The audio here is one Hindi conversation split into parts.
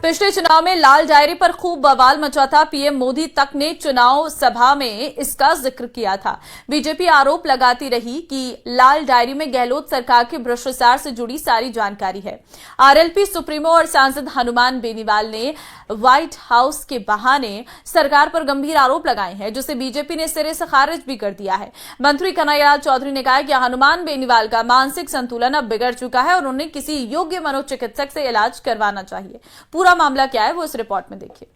पिछले चुनाव में लाल डायरी पर खूब बवाल मचा था। पीएम मोदी तक ने चुनाव सभा में इसका जिक्र किया था। बीजेपी आरोप लगाती रही कि लाल डायरी में गहलोत सरकार के भ्रष्टाचार से जुड़ी सारी जानकारी है। आरएलपी सुप्रीमो और सांसद हनुमान बेनीवाल ने व्हाइट हाउस के बहाने सरकार पर गंभीर आरोप लगाए हैं, जिसे बीजेपी ने सिरे से खारिज भी कर दिया है। मंत्री कन्हैयालाल चौधरी ने कहा कि हनुमान बेनीवाल का मानसिक संतुलन अब बिगड़ चुका है और उन्हें किसी योग्य मनोचिकित्सक से इलाज करवाना चाहिए। पूरा मामला क्या है वो इस रिपोर्ट में देखिए।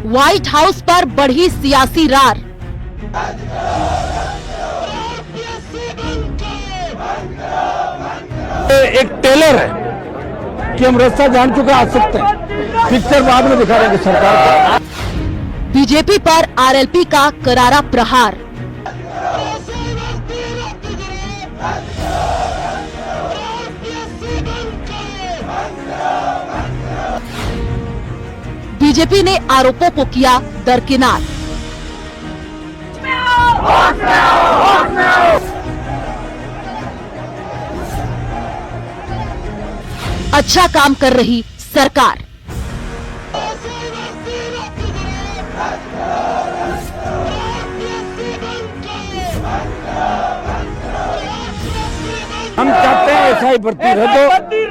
व्हाइट हाउस पर बढ़ी सियासी रार। एक टेलर है कि हम रास्ता जान चुके आ सकते हैं, पिक्चर बाद में दिखा देंगे सरकार को। बीजेपी पर आरएलपी का करारा प्रहार। बीजेपी ने आरोपों को किया दरकिनार। अच्छा काम कर रही सरकार। हम चाहते हैं एसआई भर्ती रद्द हो,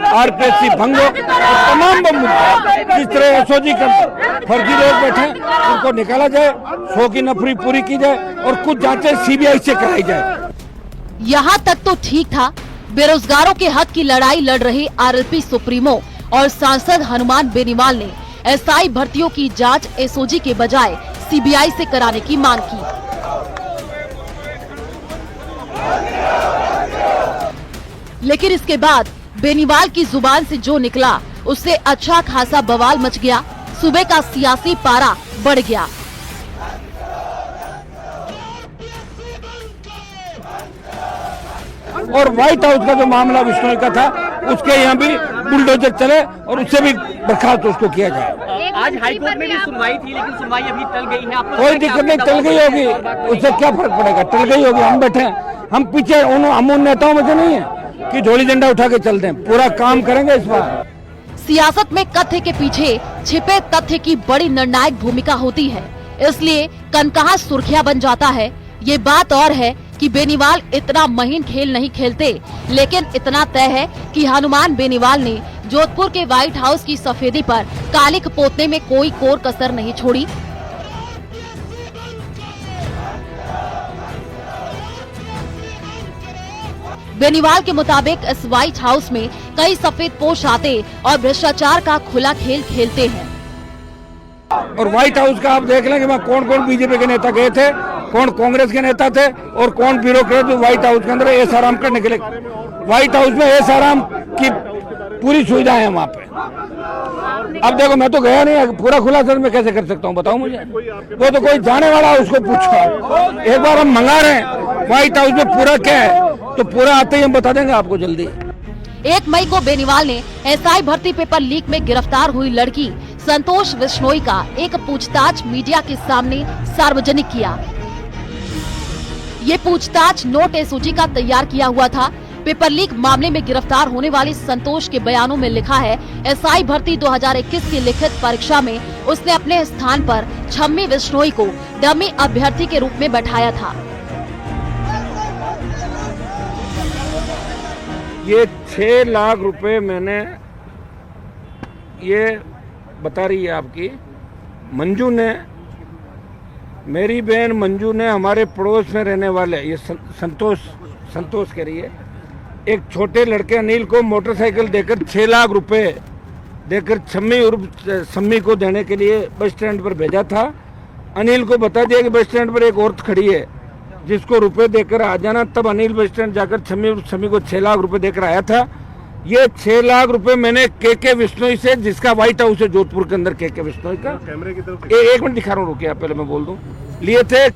आरपीएससी भंग हो, और तमाम मुद्दे जिस तरह एसओजी का फर्जी लोग बैठे उनको निकाला जाए, 100 की नफरी पूरी की जाए और कुछ जांचें सीबीआई से कराई जाए। यहाँ तक तो ठीक था। बेरोजगारों के हक की लड़ाई लड़ रहे आरएलपी सुप्रीमो और सांसद हनुमान बेनीवाल ने एसआई भर्तियों की जांच एसओजी के बजाय सीबीआई से कराने की मांग की। लेकिन इसके बाद बेनीवाल की जुबान से जो निकला उससे अच्छा खासा बवाल मच गया। सूबे का सियासी पारा बढ़ गया। और व्हाइट हाउस का जो मामला बिश्नोई का था, उसके यहाँ भी बुलडोजर चले और उससे भी बर्खास्त उसको किया जाए। आज हाईकोर्ट में भी सुनवाई थी, लेकिन सुनवाई अभी टल गई है। आपको कोई दिक्कत नहीं, टल गई होगी, उससे क्या फर्क पड़ेगा, टल गई होगी। हम बैठे हैं, हम पीछे हम उन नेताओं में से नहीं है कि झोली झंडा उठा के चलते हैं। पूरा काम करेंगे इस बार। सियासत में कथ्य के पीछे छिपे तथ्य की बड़ी निर्णायक भूमिका होती है, इसलिए कनकहा सुर्खियां बन जाता है। ये बात और है कि बेनीवाल इतना महीन खेल नहीं खेलते, लेकिन इतना तय है कि हनुमान बेनीवाल ने जोधपुर के व्हाइट हाउस की सफेदी पर कालिक पोतने में कोई कोर कसर नहीं छोड़ी। बेनीवाल के मुताबिक इस व्हाइट हाउस में कई सफेद पोश आते और भ्रष्टाचार का खुला खेल खेलते हैं। और व्हाइट हाउस का आप देख लें कि वहाँ कौन कौन बीजेपी के नेता गए थे, कौन कांग्रेस के नेता थे और कौन ब्यूरोक्रेट जो व्हाइट हाउस के अंदर ऐश आराम करने के लिए। व्हाइट हाउस में ऐश आराम की पूरी सुविधा है वहाँ पे। अब देखो, मैं तो गया नहीं, पूरा खुलासा मैं कैसे कर सकता हूँ, बताओ मुझे। वो तो कोई जाने वाला है, उसको पूछो। एक बार हम मंगा रहे हैं व्हाइट हाउस में पूरा क्या है, तो पूरा आते ही हम बता देंगे आपको जल्दी। 1 मई को बेनीवाल ने एसआई भर्ती पेपर लीक में गिरफ्तार हुई लड़की संतोष बिश्नोई का एक पूछताछ मीडिया के सामने सार्वजनिक किया। ये पूछताछ नोट एसओजी का तैयार किया हुआ था। पेपर लीक मामले में गिरफ्तार होने वाली संतोष के बयानों में लिखा है, एसआई भर्ती 2021 की लिखित परीक्षा में उसने अपने स्थान पर छम्मी बिश्नोई को डमी अभ्यर्थी के रूप में बैठाया था। ये 6 लाख रुपए मैंने, ये बता रही है आपकी मंजू ने, मेरी बहन मंजू ने, हमारे पड़ोस में रहने वाले ये संतोष कह रही है, एक छोटे लड़के अनिल को मोटरसाइकिल देकर 6 लाख रुपए देकर सम्मी को देने के लिए बस स्टैंड पर भेजा था। अनिल को बता दिया कि बस स्टैंड पर एक औरत खड़ी है जिसको रुपए देकर आ जाना। तब अनिल बस स्टैंड जाकर सम्मी को 6 लाख रुपए देकर आया था। ये 6 लाख रुपए मैंने के बिश्नोई से, जिसका व्हाइट हाउस है जोधपुर के अंदर, के बिश्नोई का, कैमरे की तरफ 1 मिनट दिखा रहा हूँ, रुकिए आप पहले मैं बोल दूं, लिए थे।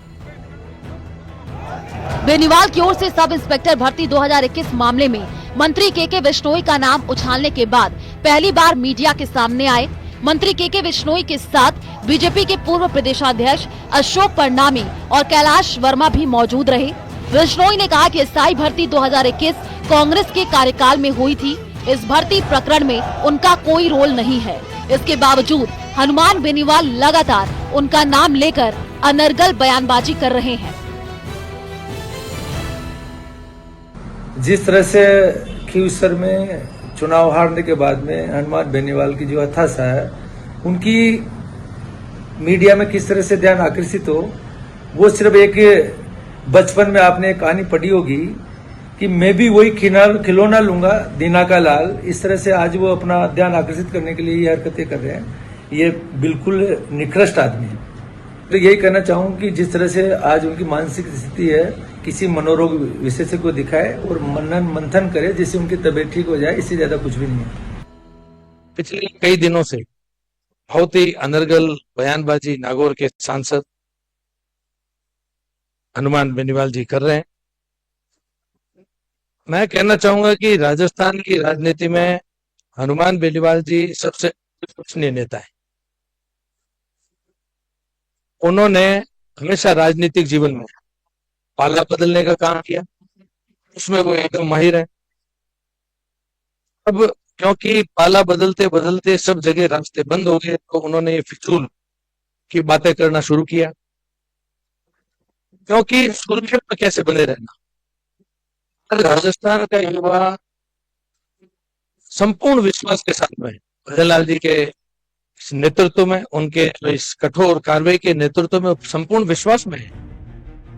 बेनीवाल की ओर से सब इंस्पेक्टर भर्ती 2021 मामले में मंत्री के बिश्नोई का नाम उछालने के बाद पहली बार मीडिया के सामने आए। मंत्री के बिश्नोई के साथ बीजेपी के पूर्व प्रदेशाध्यक्ष अशोक परनामी और कैलाश वर्मा भी मौजूद रहे। बिश्नोई ने कहा कि एसआई भर्ती 2021 कांग्रेस के कार्यकाल में हुई थी। इस भर्ती प्रकरण में उनका कोई रोल नहीं है। इसके बावजूद हनुमान बेनीवाल लगातार उनका नाम लेकर अनर्गल बयानबाजी कर रहे हैं। जिस तरह से खींवसर में चुनाव हारने के बाद में हनुमान बेनीवाल की जो हताशा है, उनकी मीडिया में किस तरह से ध्यान आकर्षित हो, वो सिर्फ एक बचपन में आपने एक कहानी पढ़ी होगी कि मैं भी वही खिलौना लूंगा दीना का लाल। इस तरह से आज वो अपना ध्यान आकर्षित करने के लिए ये हरकतें कर रहे हैं। ये बिल्कुल निकृष्ट आदमी है। तो यही कहना चाहूँ कि जिस तरह से आज उनकी मानसिक स्थिति है, किसी मनोरोग विशेषज्ञ को दिखाए और मनन मंथन करे जिससे उनकी तबीयत ठीक हो जाए। इससे ज्यादा कुछ भी नहीं है। पिछले कई दिनों से बहुत ही अनर्गल बयानबाजी नागौर के सांसद हनुमान बेनीवाल जी कर रहे हैं। मैं कहना चाहूंगा कि राजस्थान की राजनीति में हनुमान बेनीवाल जी सबसे विश्वसनीय नेता है। उन्होंने हमेशा राजनीतिक जीवन में पाला बदलने का काम किया, उसमें वो एकदम माहिर है। अब क्योंकि पाला बदलते बदलते सब जगह रास्ते बंद हो गए, तो उन्होंने ये फिजूल की बातें करना शुरू किया। क्योंकि सुर्खियों में कैसे बने रहना, राजस्थान का युवा संपूर्ण विश्वास के साथ में भजन लाल जी के नेतृत्व में, उनके इस कठोर कार्रवाई के नेतृत्व में संपूर्ण विश्वास में है।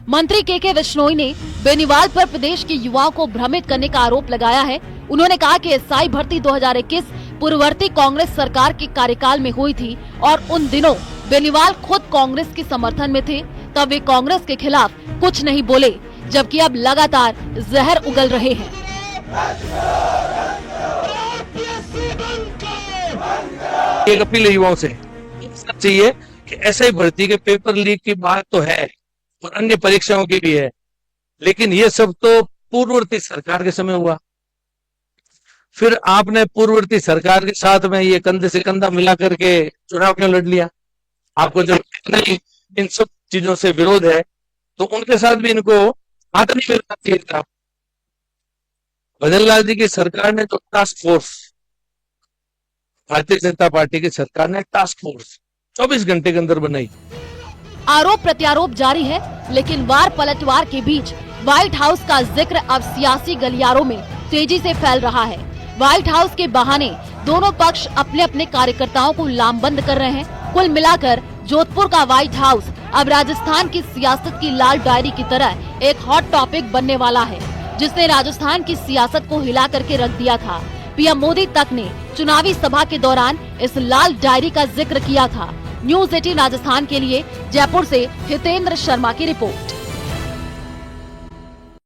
मंत्री के बिश्नोई ने बेनीवाल पर प्रदेश के युवाओं को भ्रमित करने का आरोप लगाया है। उन्होंने कहा कि एसआई भर्ती 2021 पूर्ववर्ती कांग्रेस सरकार के कार्यकाल में हुई थी और उन दिनों बेनीवाल खुद कांग्रेस के समर्थन में थे, तब वे कांग्रेस के खिलाफ कुछ नहीं बोले, जबकि अब लगातार जहर उगल रहे हैं। एक अपील युवाओं से चाहिए कि एसआई भर्ती के पेपर लीक की बात तो है और अन्य परीक्षाओं की भी है, लेकिन ये सब तो पूर्ववर्ती सरकार के समय हुआ। फिर आपने पूर्ववर्ती सरकार के साथ में ये कंधे से कंधा मिला करके चुनाव क्यों लड़ लिया? आपको जब नहीं इन सब चीजों से विरोध है तो उनके साथ भी इनको हाथ नहीं मिलना चाहिए था। भजन लाल जी की सरकार ने तो task force, Bharatiya Janata party की सरकार ने टास्क फोर्स 24 घंटे के अंदर बनाई। आरोप प्रत्यारोप जारी है, लेकिन वार पलटवार के बीच व्हाइट हाउस का जिक्र अब सियासी गलियारों में तेजी से फैल रहा है। व्हाइट हाउस के बहाने दोनों पक्ष अपने अपने कार्यकर्ताओं को लामबंद कर रहे हैं। कुल मिलाकर जोधपुर का व्हाइट हाउस अब राजस्थान की सियासत की लाल डायरी की तरह एक हॉट टॉपिक बनने वाला है, जिसने राजस्थान की सियासत को हिला करके रख दिया था। पीएम मोदी तक ने चुनावी सभा के दौरान इस लाल डायरी का जिक्र किया था। न्यूज़ 18 राजस्थान के लिए जयपुर से हितेंद्र शर्मा की रिपोर्ट।